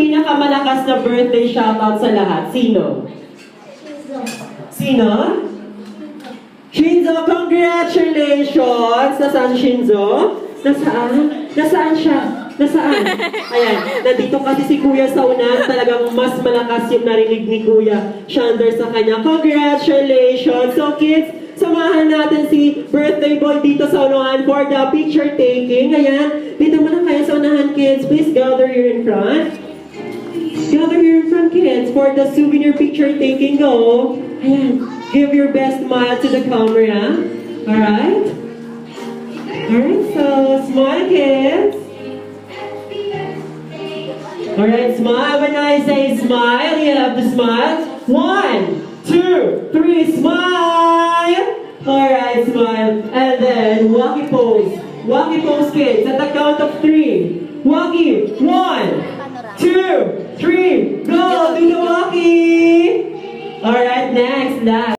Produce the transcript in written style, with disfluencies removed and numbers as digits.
pinakamalakas na birthday shoutout sa lahat? Sino? Sino? Shinzo, congratulations! Nasaan si Shinzo? Nasaan? Nasaan siya? Nasaan? Ayan, nandito kasi si Kuya sa unahan. Talagang mas malakas yung narinig ni Kuya Shander sa kanya. Congratulations! So kids, samahan natin si birthday boy dito sa unahan for the picture taking. Ayan, dito muna kayo sa unahan, kids. Please gather here in front. Gather here in front, kids, for the souvenir picture taking. Go. Ayan, give your best smile to the camera. Alright? Alright, so smile, kids. Alright, smile. When I say smile, you have to smile. 1, 2, 3, smile! Alright, smile. And then, walkie pose. Walkie pose, kids. At the count of 3. Walkie. 1, 2, 3. Go! Do the walkie! Alright, next. Last.